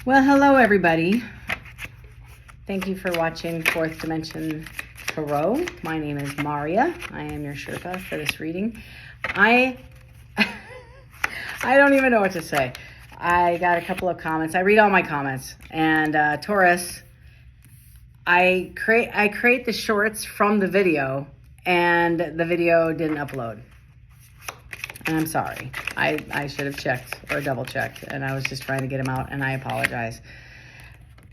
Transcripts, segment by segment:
Well, hello everybody. Thank you for watching Fourth Dimension Tarot. My name is Maria. I am your Sherpa for this reading. I don't even know what to say. I got a couple of comments. I read all my comments. And Taurus, I create the shorts from the video, and the video didn't upload. And I'm sorry. I should have checked or double checked, and I was just trying to get them out, and I apologize.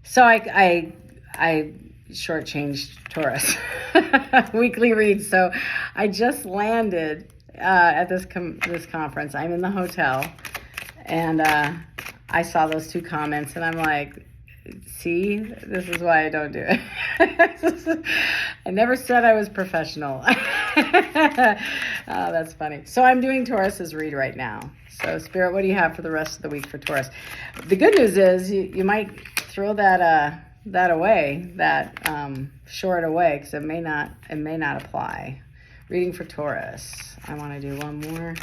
So I shortchanged Taurus weekly reads. So I just landed at this conference. I'm in the hotel, and I saw those two comments, and I'm like, see, this is why I don't do it. I never said I was professional. Oh, that's funny. So I'm doing Taurus's read right now. So Spirit, what do you have for the rest of the week for Taurus? The good news is you might throw that away, that short away, because it may not apply. Reading for Taurus. I want to do one more.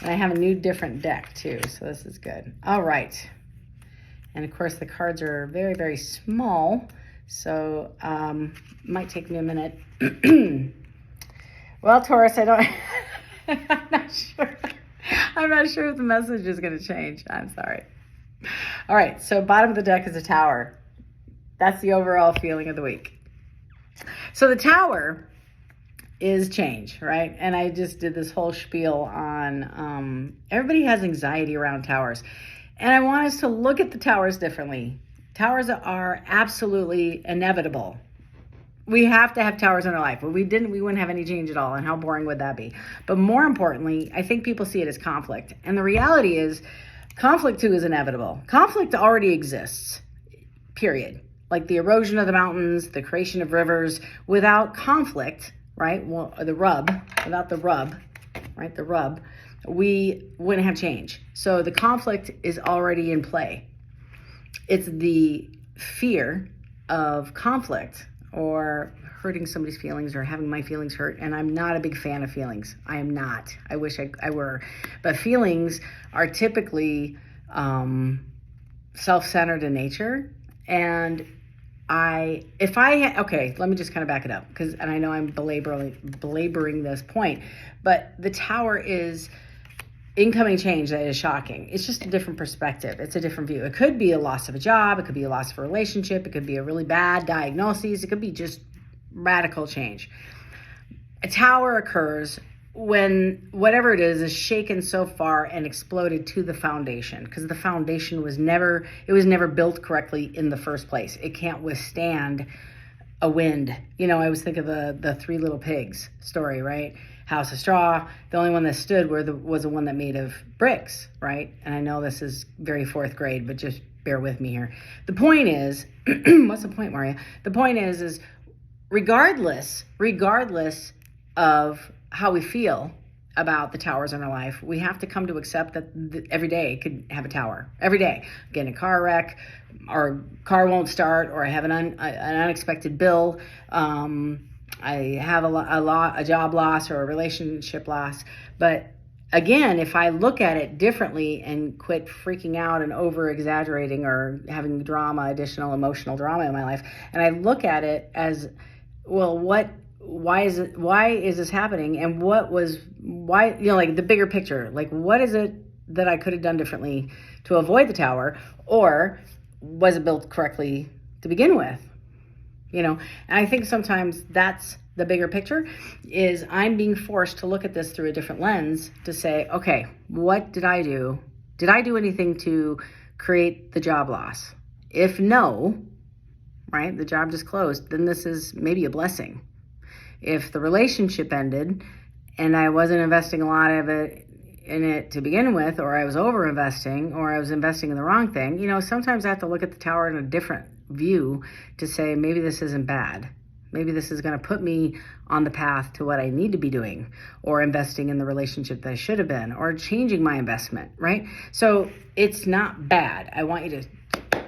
And I have a new different deck too, so this is good. All right. And of course the cards are very, very small, so might take me a minute. Well, Taurus, I'm not sure if the message is going to change. I'm sorry. All right, so bottom of the deck is a Tower. That's the overall feeling of the week. So the Tower is change, right? And I just did this whole spiel on everybody has anxiety around towers. And I want us to look at the towers differently. Towers are absolutely inevitable. We have to have towers in our life. If we didn't, we wouldn't have any change at all. And how boring would that be? But more importantly, I think people see it as conflict. And the reality is, conflict too is inevitable. Conflict already exists, period. Like the erosion of the mountains, the creation of rivers. Without conflict, right? Well, without the rub, right? The rub, we wouldn't have change. So the conflict is already in play. It's the fear of conflict or hurting somebody's feelings or having my feelings hurt. And I'm not a big fan of feelings. I am not. I wish I were. But feelings are typically self-centered in nature. And okay, let me just kind of back it up, and I know I'm belaboring this point, but the Tower is incoming change that is shocking. It's just a different perspective. It's a different view. It could be a loss of a job. It could be a loss of a relationship. It could be a really bad diagnosis. It could be just radical change. A Tower occurs when whatever it is shaken so far and exploded to the foundation, because the foundation was never built correctly in the first place. It can't withstand a wind. You know, I always think of the Three Little Pigs story, right? House of straw. The only one that stood was the one that made of bricks, right? And I know this is very fourth grade, but just bear with me here. The point is, what's the point, Maria? The point is regardless of how we feel about the towers in our life, we have to come to accept that every day could have a tower. Every day, get in a car wreck, our car won't start, or I have an unexpected bill. I have a job loss or a relationship loss. But again, if I look at it differently and quit freaking out and over exaggerating or having additional emotional drama in my life, and I look at it as, well, why is this happening? And why, like the bigger picture, like what is it that I could have done differently to avoid the Tower, or was it built correctly to begin with? And I think sometimes that's the bigger picture, is I'm being forced to look at this through a different lens to say, okay, what did I do? Did I do anything to create the job loss? If no, right, the job just closed, then this is maybe a blessing. If the relationship ended and I wasn't investing a lot of it in it to begin with, or I was over investing, or I was investing in the wrong thing, sometimes I have to look at the Tower in a different view to say, maybe this isn't bad. Maybe this is going to put me on the path to what I need to be doing, or investing in the relationship that I should have been, or changing my investment, right? So it's not bad. I want you to,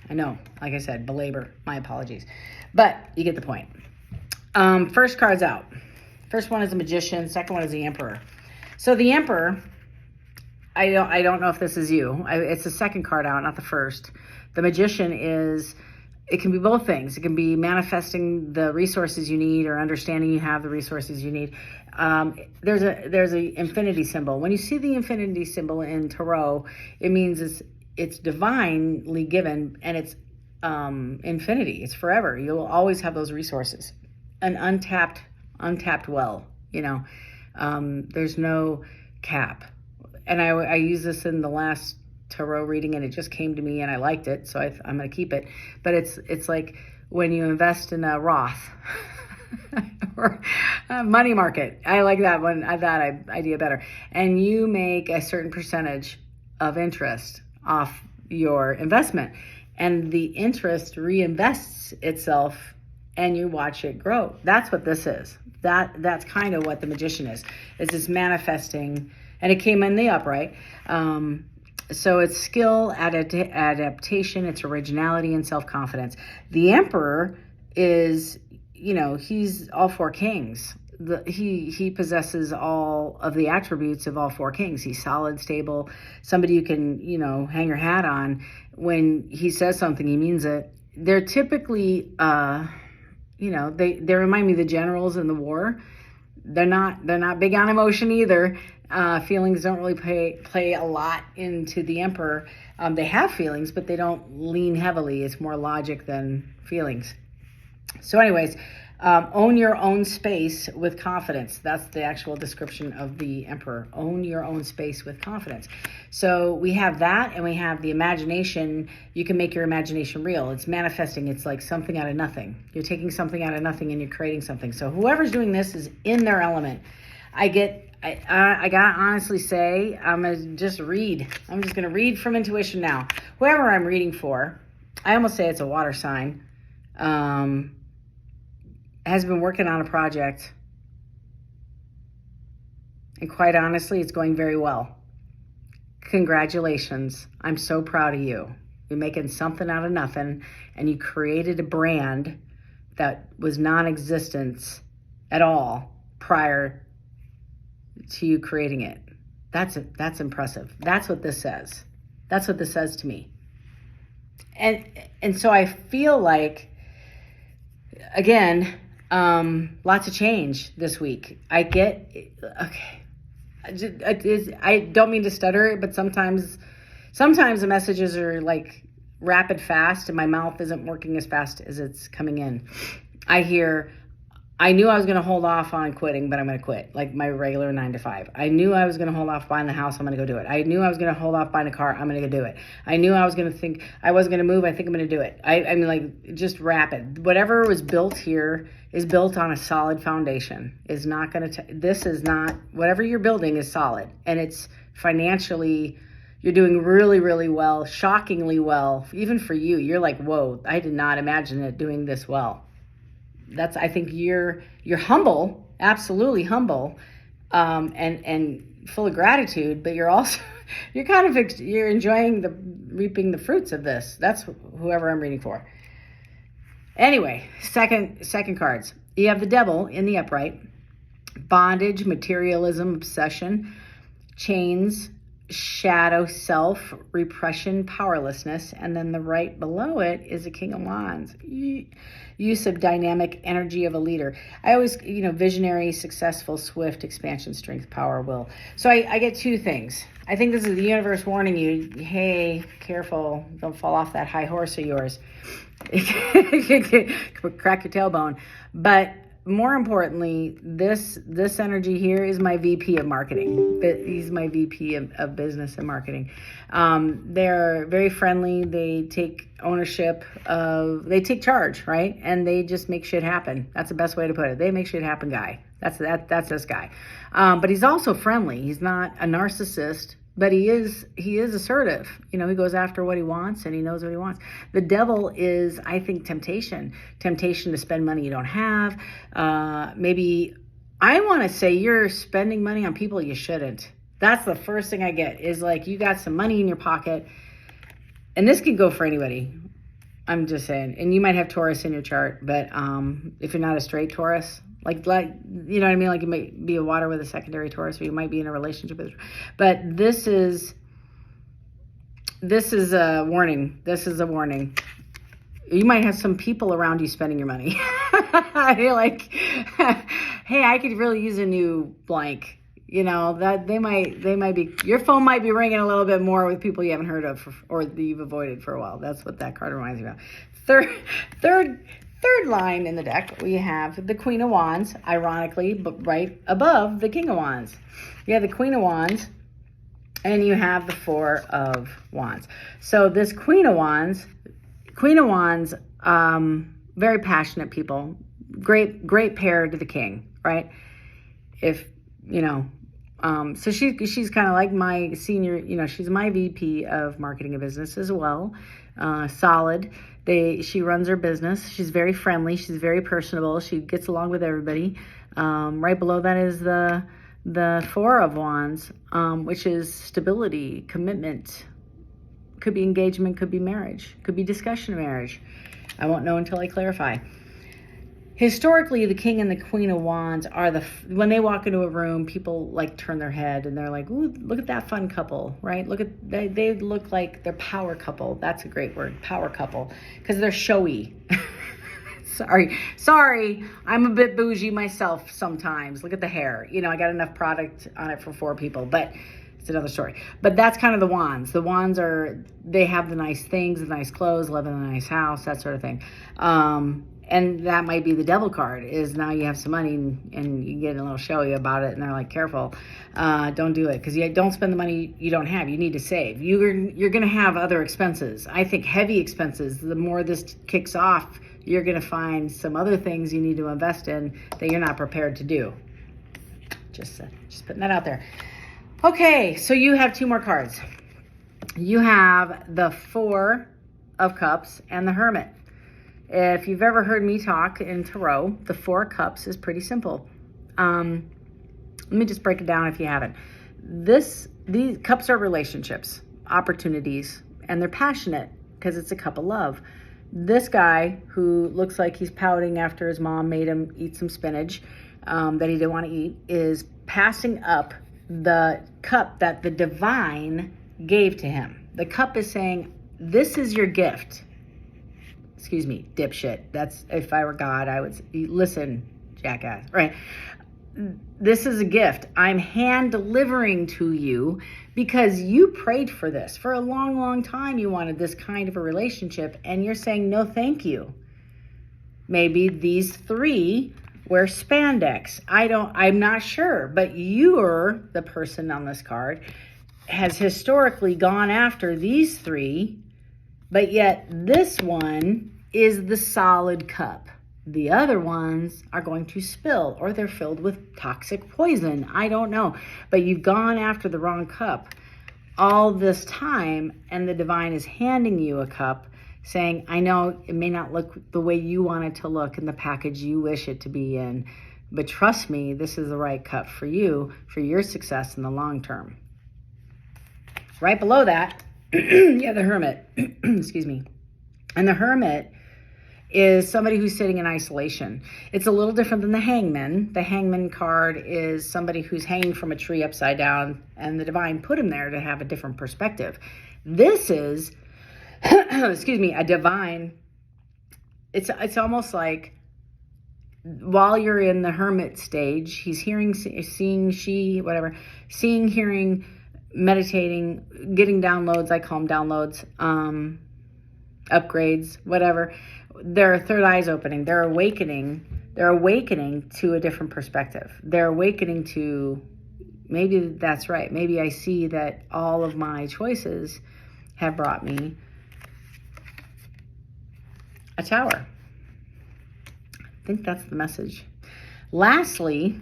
I know, like I said, belabor, my apologies, but you get the point. First card's out. First one is the Magician. Second one is the Emperor. So the Emperor I don't know if this is you. It's the second card out, not the first. The Magician is, it can be both things. It can be manifesting the resources you need or understanding you have the resources you need. There's a infinity symbol. When you see the infinity symbol in tarot, it means it's divinely given, and it's infinity. It's forever. You'll always have those resources. An untapped well, there's no cap. And I used this in the last tarot reading, and it just came to me and I liked it, so I'm going to keep it. But it's like when you invest in a Roth or a money market. I like that one, that idea better. And you make a certain percentage of interest off your investment, and the interest reinvests itself, and you watch it grow. That's what this is. That's kind of what the Magician is this manifesting. And it came in the upright. So it's skill, adaptation, it's originality, and self-confidence. The Emperor is, he's all four kings. He possesses all of the attributes of all four kings. He's solid, stable, somebody you can, hang your hat on. When he says something, he means it. They're typically, they remind me of the generals in the war. They're not big on emotion either. Feelings don't really play a lot into the Emperor. They have feelings, but they don't lean heavily. It's more logic than feelings. So anyways, own your own space with confidence. That's the actual description of the Emperor. Own your own space with confidence. So we have that, and we have the imagination. You can make your imagination real. It's manifesting. It's like something out of nothing. You're taking something out of nothing and you're creating something. So whoever's doing this is in their element. I gotta honestly say, I'm just gonna read from intuition now. Whoever I'm reading for, I almost say it's a water sign, has been working on a project, and quite honestly, it's going very well. Congratulations. I'm so proud of you. You're making something out of nothing, and you created a brand that was non-existent at all prior to you creating it. That's impressive. That's what this says. That's what this says to me. And so I feel like, again, lots of change this week. I don't mean to stutter, but sometimes the messages are like rapid fast, and my mouth isn't working as fast as it's coming in. I knew I was going to hold off on quitting, but I'm going to quit, like my regular 9 to 5. I knew I was going to hold off buying the house. I'm going to go do it. I knew I was going to hold off buying a car. I'm going to go do it. I knew I was going to think I wasn't going to move. I think I'm going to do it. I mean, like, just rapid. Whatever was built here is built on a solid foundation. Is not going to, this is not, whatever you're building is solid. And it's financially, you're doing really, really well, shockingly well. Even for you, you're like, whoa, I did not imagine it doing this well. I think you're humble, absolutely humble, and full of gratitude, but you're also, you're enjoying reaping the fruits of this. That's whoever I'm reading for. Anyway, second cards. You have the Devil in the upright, bondage, materialism, obsession, chains, shadow self, repression, powerlessness, and then the right below it is a King of Wands. Use of dynamic energy of a leader. I always, visionary, successful, swift, expansion, strength, power, will. So I get two things. I think this is the universe warning you, hey, careful, don't fall off that high horse of yours. Crack your tailbone. But more importantly, this energy here is my VP of marketing. He's my VP of business and marketing. They're very friendly. They take ownership they take charge, right? And they just make shit happen. That's the best way to put it. They make shit happen guy. That's this guy. But he's also friendly. He's not a narcissist, but he is assertive. He goes after what he wants, and he knows what he wants. The Devil is, I think, temptation to spend money you don't have. Maybe I want to say you're spending money on people you shouldn't. That's the first thing I get, is like, you got some money in your pocket, and this can go for anybody. I'm just saying, and you might have Taurus in your chart, but if you're not a straight Taurus, Like, you know what I mean? Like, it might be a water with a secondary Taurus, or you might be in a relationship with, but this is a warning. This is a warning. You might have some people around you spending your money. You're like, hey, I could really use a new blank. You know, that they might be, your phone might be ringing a little bit more with people you haven't heard of or that you've avoided for a while. That's what that card reminds me of. Third line in the deck, we have the Queen of Wands, ironically, but right above the King of Wands. You have the Queen of Wands, and you have the Four of Wands. So this Queen of Wands, very passionate people, great pair to the King, right? If, you know, so she's kind of like my senior, you know, she's my VP of marketing and business as well. Solid. She runs her business. She's very friendly. She's very personable. She gets along with everybody. Right below that is the Four of Wands, which is stability, commitment. Could be engagement, could be marriage, could be discussion of marriage. I won't know until I clarify. Historically, the King and the Queen of Wands are when they walk into a room, people like turn their head and they're like, ooh, look at that fun couple, right? They look like they're power couple. That's a great word, power couple, because they're showy. Sorry, I'm a bit bougie myself sometimes. Look at the hair. You know, I got enough product on it for 4 people, but it's another story. But that's kind of the Wands. The Wands they have the nice things, the nice clothes, live in a nice house, that sort of thing. And that might be the Devil card, is now you have some money and you get a little showy about it, and they're like, careful, don't do it, because you don't spend the money you don't have. You need to save. You're going to have other expenses. I think heavy expenses. The more this kicks off, you're going to find some other things you need to invest in that you're not prepared to do. Just putting that out there. Okay, so you have 2 more cards. You have the Four of Cups and the Hermit. If you've ever heard me talk in Tarot, the Four of Cups is pretty simple. Let me just break it down if you haven't. These cups are relationships, opportunities, and they're passionate because it's a cup of love. This guy, who looks like he's pouting after his mom made him eat some spinach that he didn't want to eat, is passing up the cup that the divine gave to him. The cup is saying, this is your gift. Excuse me, dipshit. That's, if I were God, I would listen, jackass, right? This is a gift I'm hand delivering to you because you prayed for this. For a long, long time, you wanted this kind of a relationship, and you're saying, no, thank you. Maybe these 3 wear spandex. I'm not sure, but you're the person on this card has historically gone after these 3, but yet this one is the solid cup. The other ones are going to spill, or they're filled with toxic poison. I don't know, but you've gone after the wrong cup all this time, and the divine is handing you a cup saying, I know it may not look the way you want it to look in the package you wish it to be in, but trust me, this is the right cup for you, for your success in the long term. Right below that, you have the Hermit. Excuse me. And the Hermit is somebody who's sitting in isolation. It's a little different than the Hangman. The Hangman card is somebody who's hanging from a tree upside down, and the divine put him there to have a different perspective. This is, excuse me, a divine. It's almost like while you're in the Hermit stage, he's hearing, seeing, hearing, meditating, getting downloads. I call them downloads, upgrades, whatever. Their third eye's opening. They're awakening to a different perspective. They're awakening to, maybe that's right. Maybe I see that all of my choices have brought me a tower. I think that's the message. Lastly,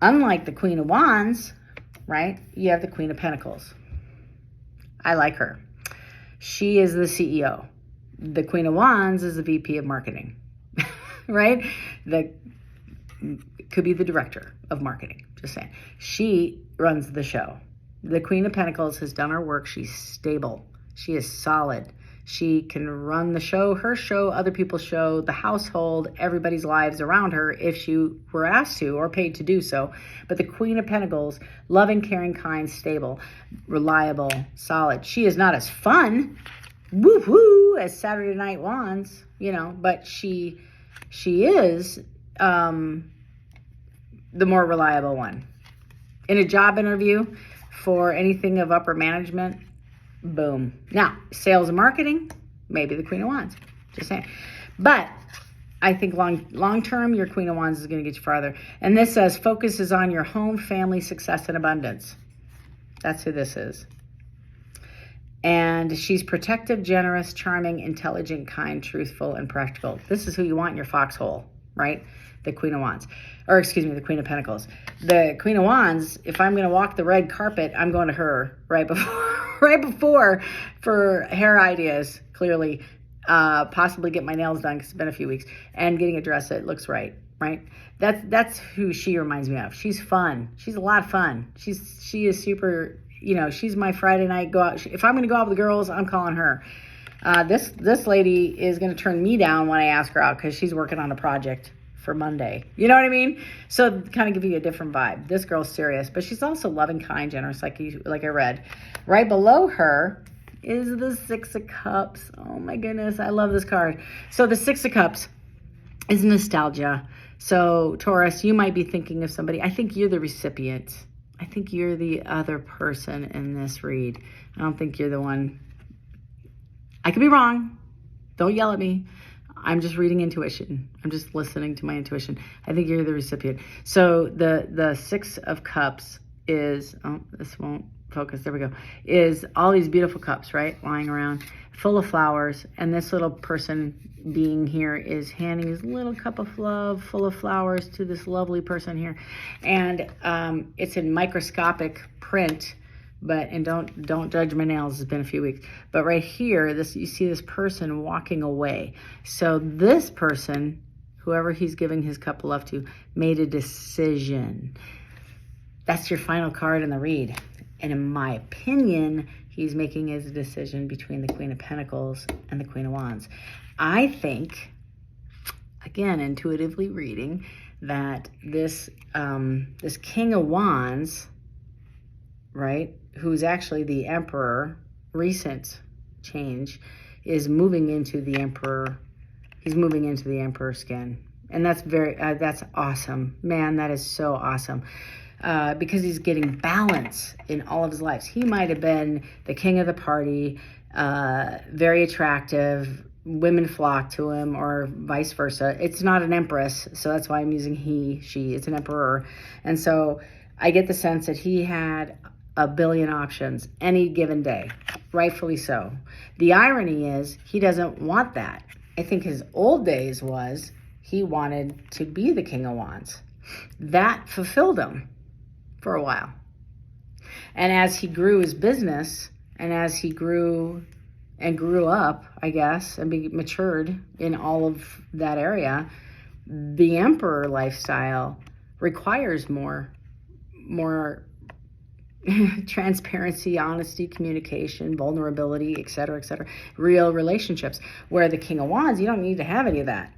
unlike the Queen of Wands, right, you have the Queen of Pentacles. I like her. She is the CEO. The Queen of Wands is the VP of marketing, right? Could be the director of marketing, just saying. She runs the show. The Queen of Pentacles has done her work. She's stable. She is solid. She can run the show, her show, other people's show, the household, everybody's lives around her if she were asked to or paid to do so. But the Queen of Pentacles, loving, caring, kind, stable, reliable, solid. She is not as fun, woo-hoo, as Saturday Night Wands, you know, but she is the more reliable one. In a job interview for anything of upper management, boom. Now, sales and marketing, maybe the Queen of Wands. Just saying. But I think long term, your Queen of Wands is going to get you farther. And this says focuses on your home, family, success, and abundance. That's who this is. And she's protective, generous, charming, intelligent, kind, truthful, and practical. This is who you want in your foxhole, right? The Queen of Wands. Or excuse me, the Queen of Pentacles. The Queen of Wands, if I'm going to walk the red carpet, I'm going to her right before for hair ideas, clearly. Possibly get my nails done because it's been a few weeks. And getting a dress that looks right? That's who she reminds me of. She's fun. She's a lot of fun. She is super, you know, she's my Friday night go out. If I'm going to go out with the girls, I'm calling her. This lady is going to turn me down when I ask her out because she's working on a project for Monday. You know what I mean? So kind of give you a different vibe. This girl's serious, but she's also loving, kind, generous, like I read. Right below her is the Six of Cups. Oh my goodness, I love this card. So the Six of Cups is nostalgia. So Taurus, you might be thinking of somebody. I think you're the recipient. I think you're the other person in this read. I don't think you're the one. I could be wrong. Don't yell at me. I'm just reading intuition. I'm just listening to my intuition. I think you're the recipient. So the Six of Cups is, oh, this won't focus. There we go. Is all these beautiful cups, right? Lying around, full of flowers. And this little person being here is handing his little cup of love full of flowers to this lovely person here. And it's in microscopic print. And don't judge my nails. It's been a few weeks. But right here, you see this person walking away. So this person, whoever he's giving his cup of love to, made a decision. That's your final card in the read. And in my opinion, he's making his decision between the Queen of Pentacles and the Queen of Wands. I think, again, intuitively reading, that this King of Wands, right, who's actually the Emperor, recent change, is moving into the Emperor. He's moving into the Emperor skin. And that's that's awesome. Man, that is so awesome. Because he's getting balance in all of his lives. He might have been the king of the party, very attractive, women flock to him, or vice versa. It's not an empress, so that's why I'm using he, she. It's an emperor. And so I get the sense that he had a billion options any given day, rightfully so. The irony is he doesn't want that. I think his old days was he wanted to be the King of Wands. That fulfilled him for a while. And as he grew his business, and as he grew up, I guess, and matured in all of that area, the Emperor lifestyle requires more transparency, honesty, communication, vulnerability, etc., real relationships. Where the King of Wands, you don't need to have any of that.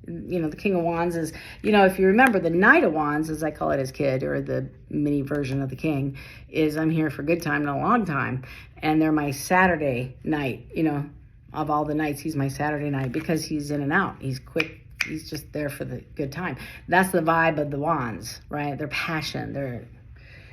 You know, the King of Wands is, you know, if you remember, the Knight of Wands, as I call it as kid, or the mini version of the King, is I'm here for good time and a long time. And they're my Saturday night, you know, of all the nights, he's my Saturday night because he's in and out. He's quick. He's just there for the good time. That's the vibe of the Wands, right? Their passion,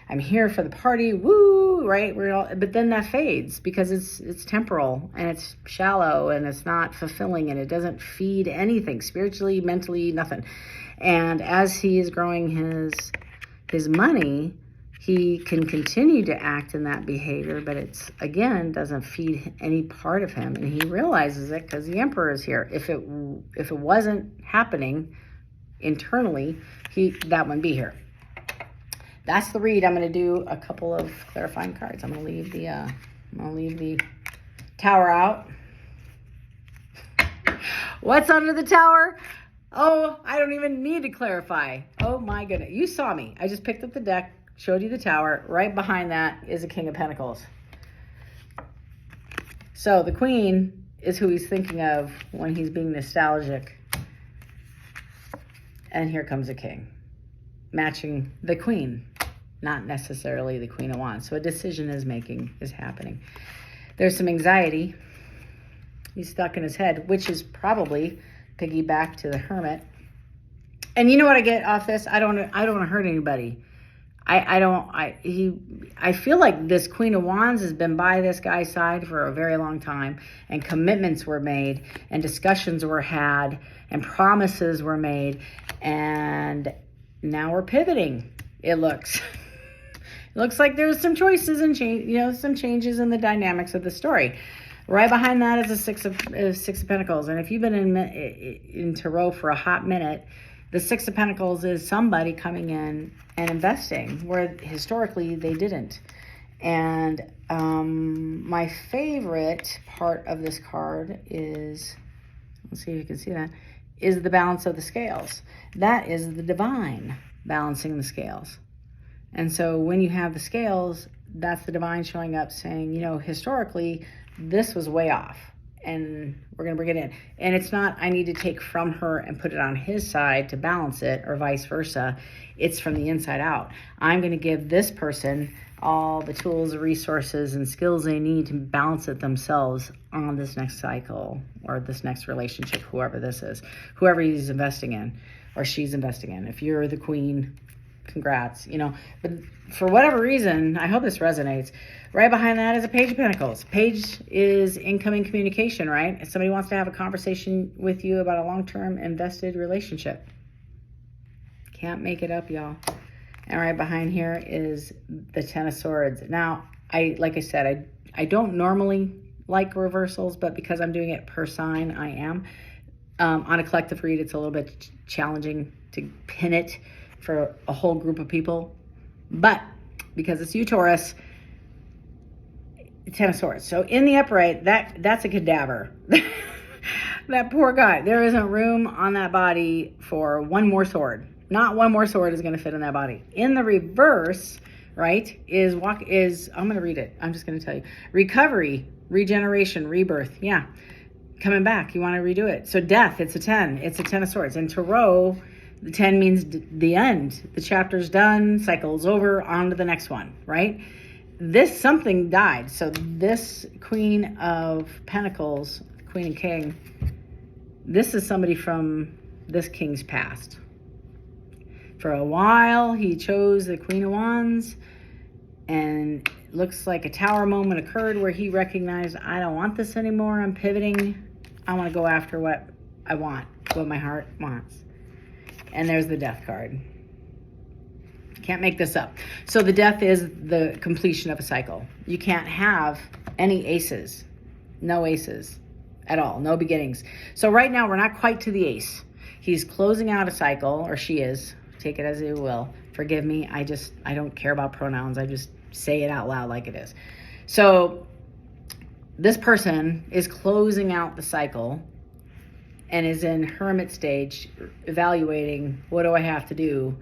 I'm here for the party, woo, right? But then that fades because it's temporal and it's shallow and it's not fulfilling and it doesn't feed anything spiritually, mentally, nothing. And as he is growing his money, he can continue to act in that behavior, but it's, again, doesn't feed any part of him. And he realizes it because the Emperor is here. If it wasn't happening internally, that wouldn't be here. That's the read. I'm going to do a couple of clarifying cards. I'm going to leave the Tower out. What's under the Tower? Oh, I don't even need to clarify. Oh my goodness. You saw me. I just picked up the deck, showed you the Tower. Right behind that is a King of Pentacles. So the Queen is who he's thinking of when he's being nostalgic. And here comes a King, matching the Queen, not necessarily the Queen of Wands. So a decision is happening. There's some anxiety. He's stuck in his head, which is probably piggyback to the Hermit. And you know what I get off this? I don't want to hurt anybody. I feel like this Queen of Wands has been by this guy's side for a very long time, and commitments were made, and discussions were had, and promises were made, and now we're pivoting. It looks like there's some choices and some changes in the dynamics of the story. Right behind that is a Six of Pentacles, and if you've been in Tarot for a hot minute, the Six of Pentacles is somebody coming in and investing where historically they didn't. And my favorite part of this card is, let's see if you can see that, is the balance of the scales. That is the divine balancing the scales. And so when you have the scales, that's the divine showing up saying, historically, this was way off. And we're going to bring it in. And it's not, I need to take from her and put it on his side to balance it, or vice versa. It's from the inside out. I'm going to give this person all the tools, resources, and skills they need to balance it themselves on this next cycle or this next relationship, whoever this is, whoever he's investing in or she's investing in. If you're the Queen, congrats, But for whatever reason, I hope this resonates. Right behind that is a Page of Pentacles. Page is incoming communication, right? If somebody wants to have a conversation with you about a long-term invested relationship. Can't make it up, y'all. And right behind here is the Ten of Swords. Now, like I said, I don't normally like reversals, but because I'm doing it per sign, I am. On a collective read, it's a little bit challenging to pin it for a whole group of people. But because it's you, Taurus, Ten of Swords. So in the upright, that's a cadaver. That poor guy. There isn't room on that body for one more sword. Not one more sword is going to fit in that body. In the reverse, right, is I'm going to read it. I'm just going to tell you. Recovery, regeneration, rebirth. Yeah. Coming back. You want to redo it. So death, it's a 10. It's a 10 of Swords. In Tarot, the 10 means the end. The chapter's done, cycle's over, on to the next one, right? Something died. So this Queen of Pentacles, Queen and King, this is somebody from this king's past. For a while, he chose the Queen of Wands, and it looks like a tower moment occurred where he recognized, I don't want this anymore. I'm pivoting. I want to go after what I want, what my heart wants. And there's the Death card. Can't make this up. So the Death is the completion of a cycle. You can't have any aces. No aces at all. No beginnings. So right now we're not quite to the ace. He's closing out a cycle, or she is. Take it as you will. Forgive me. I don't care about pronouns. I just say it out loud like it is. So this person is closing out the cycle and is in hermit stage, evaluating, what do I have to do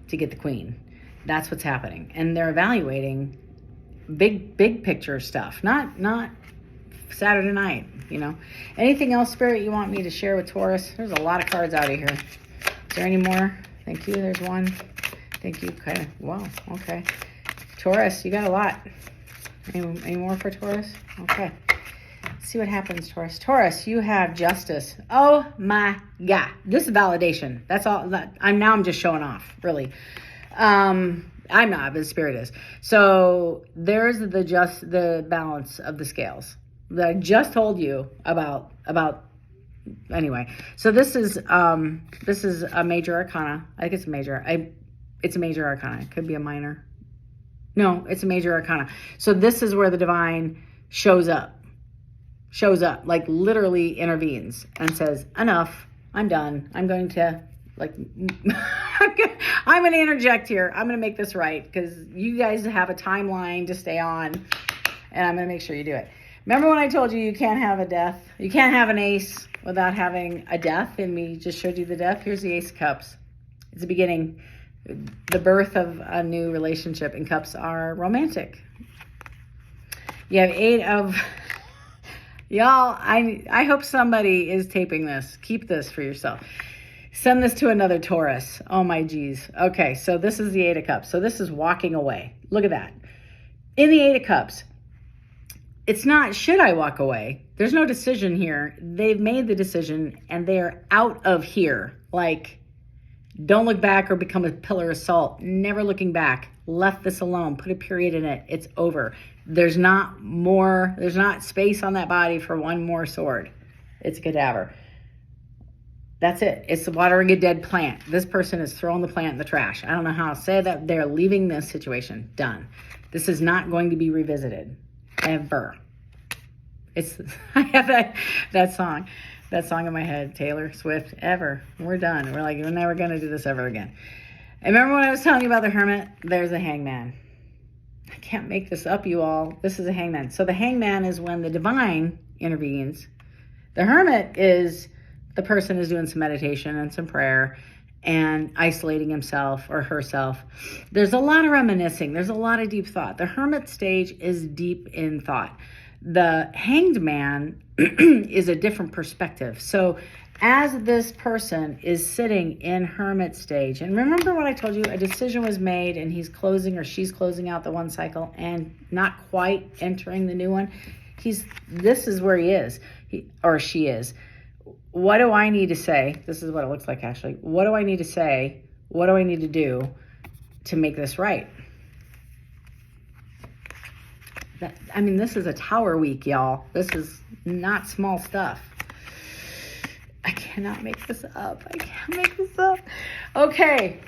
to get the Queen? That's what's happening. And they're evaluating big picture stuff, not Saturday night, Anything else, Spirit, you want me to share with Taurus? There's a lot of cards out of here. Is there any more? Thank you. There's one. Thank you. Okay. Wow. Okay. Taurus, you got a lot. Any more for Taurus? Okay. Let's see what happens, Taurus. Taurus, you have Justice. Oh my God. This is validation. That's all. I'm just showing off, really. I'm not, but Spirit is. So there's the balance of the scales that I just told you about. Anyway, so this is a major arcana. I think it's major. It's a major arcana. It could be a minor. No, it's a major arcana. So this is where the divine shows up, like literally intervenes and says, enough, I'm done. I'm going to I'm going to interject here. I'm going to make this right because you guys have a timeline to stay on, and I'm going to make sure you do it. Remember when I told you can't have a death? You can't have an ace without having a death, and we just showed you the death. Here's the Ace of Cups. It's the beginning, the birth of a new relationship, and cups are romantic. You have Y'all, I hope somebody is taping this. Keep this for yourself. Send this to another Taurus. Oh my geez. Okay, so this is the Eight of Cups. So this is walking away. Look at that. In the Eight of Cups, it's not, should I walk away? There's no decision here. They've made the decision and they're out of here. Like, don't look back or become a pillar of salt. Never looking back. Left this alone. Put a period in it. It's over. There's not space on that body for one more sword. It's a cadaver. That's it. It's watering a dead plant. This person is throwing the plant in the trash. I don't know how to say that. They're leaving this situation. Done. This is not going to be revisited. Ever. I have that song in my head, Taylor Swift, ever. We're done. We're never going to do this ever again. And remember when I was telling you about the hermit? There's a hangman. I can't make this up, you all. This is a hangman. So the hangman is when the divine intervenes. The hermit is the person is doing some meditation and some prayer and isolating himself or herself. There's a lot of reminiscing. There's a lot of deep thought. The hermit stage is deep in thought. The hanged man is a different perspective. So as this person is sitting in hermit stage, and remember what I told you, a decision was made and he's closing or she's closing out the one cycle and not quite entering the new one. This is where he is, or she is. What do I need to say? This is what it looks like, actually. What do I need to say? What do I need to do to make this right? This is a Tower week, y'all. This is not small stuff. I cannot make this up. Okay.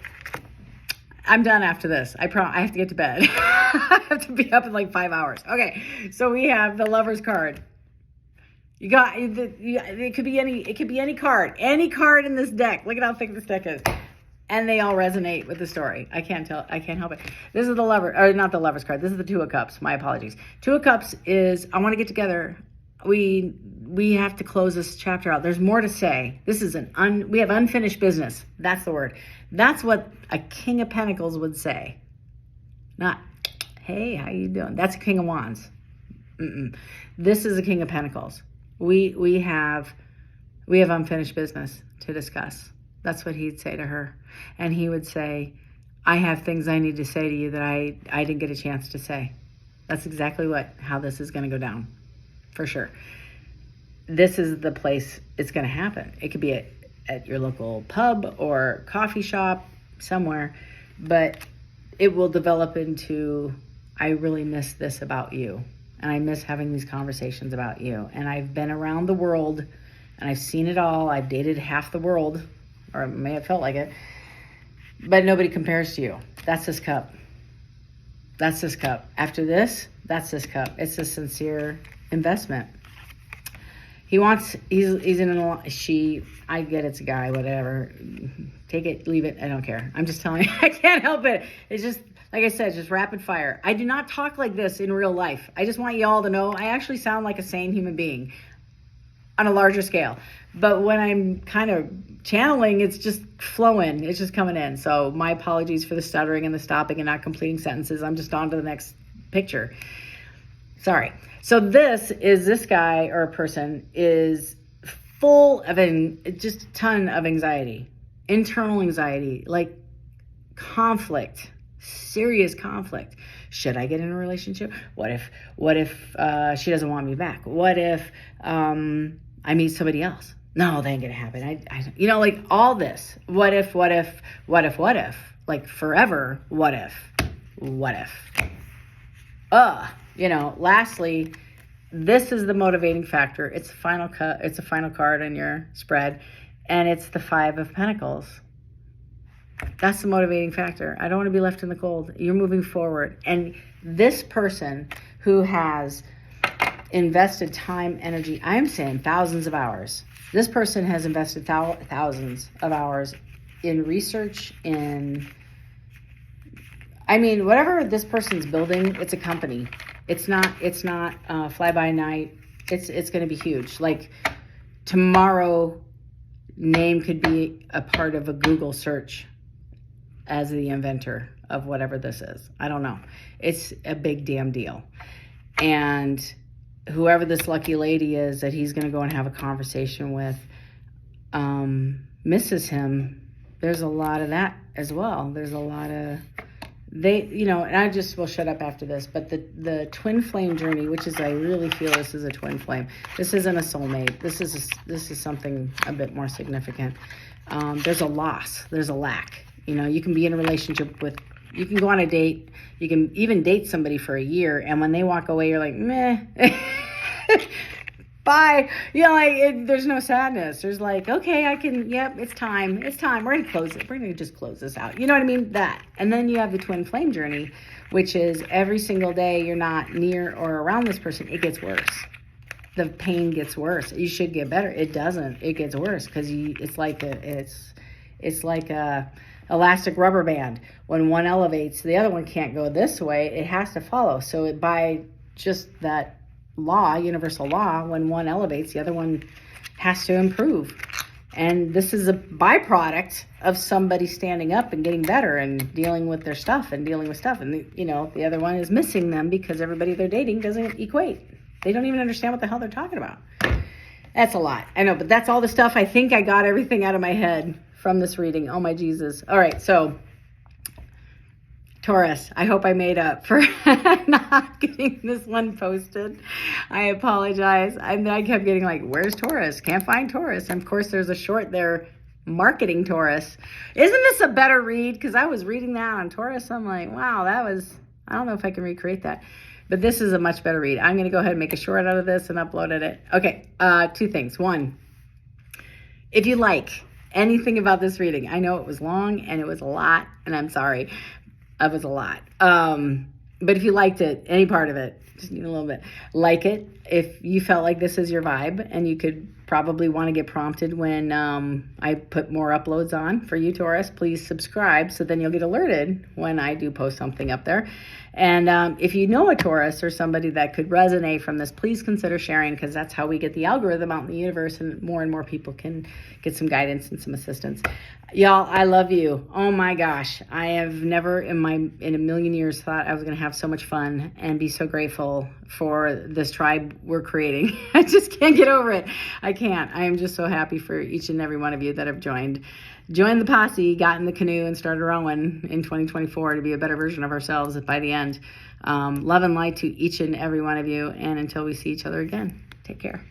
I'm done after this. I have to get to bed. I have to be up in like 5 hours. Okay. So we have the Lover's card. It could be any card in this deck. Look at how thick this deck is. And they all resonate with the story. I can't help it. This is the Lover, or not the Lover's card. This is the Two of Cups. My apologies. Two of Cups is, I want to get together. We have to close this chapter out. There's more to say. This is we have unfinished business. That's the word. That's what a King of Pentacles would say. Not, hey, how you doing? That's a King of Wands. This is a King of Pentacles. We have unfinished business to discuss. That's what he'd say to her. And he would say, I have things I need to say to you that I didn't get a chance to say. That's exactly how this is going to go down, for sure. This is the place it's going to happen. It could be at your local pub or coffee shop somewhere, but it will develop into, I really miss this about you. And I miss having these conversations about you. And I've been around the world and I've seen it all. I've dated half the world, or it may have felt like it, but nobody compares to you. That's this cup. That's this cup. After this, that's this cup. It's a sincere investment. He's in I get it's a guy, whatever. Take it, leave it. I don't care. I'm just telling you, I can't help it. It's just, like I said, just rapid fire. I do not talk like this in real life. I just want you all to know I actually sound like a sane human being on a larger scale. But when I'm kind of channeling, it's just flowing. It's just coming in. So my apologies for the stuttering and the stopping and not completing sentences. I'm just on to the next picture. Sorry. So this guy or a person is full of just a ton of anxiety, internal anxiety, like conflict, serious conflict. Should I get in a relationship? What if she doesn't want me back? What if I meet somebody else? No, that ain't gonna happen. I like all this. What if? Like forever. What if? Lastly, this is the motivating factor. It's a final card in your spread, and it's the Five of Pentacles. That's the motivating factor. I don't want to be left in the cold. You're moving forward. And this person who has invested time, energy, I'm saying thousands of hours. This person has invested thousands of hours in research, whatever this person's building, it's a company. It's not fly by night. It's going to be huge. Like tomorrow, name could be a part of a Google search as the inventor of whatever this is. I don't know. It's a big damn deal. And whoever this lucky lady is that he's going to go and have a conversation with misses him. There's a lot of that as well. There's a lot of, and I just will shut up after this, but the twin flame journey, which is, I really feel this is a twin flame. This isn't a soulmate. This is something a bit more significant. There's a loss. There's a lack. You can be in a relationship with, you can go on a date. You can even date somebody for a year, and when they walk away, you're like, meh. Bye. There's no sadness. There's like, okay, it's time. We're going to close it. We're going to just close this out. You know what I mean? That. And then you have the twin flame journey, which is every single day you're not near or around this person, it gets worse. The pain gets worse. You should get better. It doesn't. It gets worse because it's like a elastic rubber band. When one elevates, the other one can't go this way. It has to follow. So by just that law, universal law, when one elevates, the other one has to improve. And this is a byproduct of somebody standing up and getting better and dealing with their stuff and dealing with stuff. And, the other one is missing them because everybody they're dating doesn't equate. They don't even understand what the hell they're talking about. That's a lot. I know, but that's all the stuff. I think I got everything out of my head from this reading. Oh, my Jesus. All right, so Taurus, I hope I made up for not getting this one posted. I apologize. I kept getting like, where's Taurus? Can't find Taurus. And of course, there's a short there, marketing Taurus. Isn't this a better read? Because I was reading that on Taurus. I'm like, wow, I don't know if I can recreate that. But this is a much better read. I'm going to go ahead and make a short out of this and upload it. Okay, two things. One, if you like anything about this reading, I know it was long and it was a lot, and I'm sorry. It was a lot. But if you liked it, any part of it, just need a little bit, like it. If you felt like this is your vibe, and you could probably want to get prompted when I put more uploads on for you, Taurus, please subscribe so then you'll get alerted when I do post something up there. And if you know a Taurus or somebody that could resonate from this, please consider sharing, because that's how we get the algorithm out in the universe and more people can get some guidance and some assistance. Y'all, I love you. Oh my gosh. I have never in a million years thought I was going to have so much fun and be so grateful for this tribe we're creating. I just can't get over it. I can't. I am just so happy for each and every one of you that have joined the posse, got in the canoe, and started rowing in 2024 to be a better version of ourselves by the end. Love and light to each and every one of you. And until we see each other again, take care.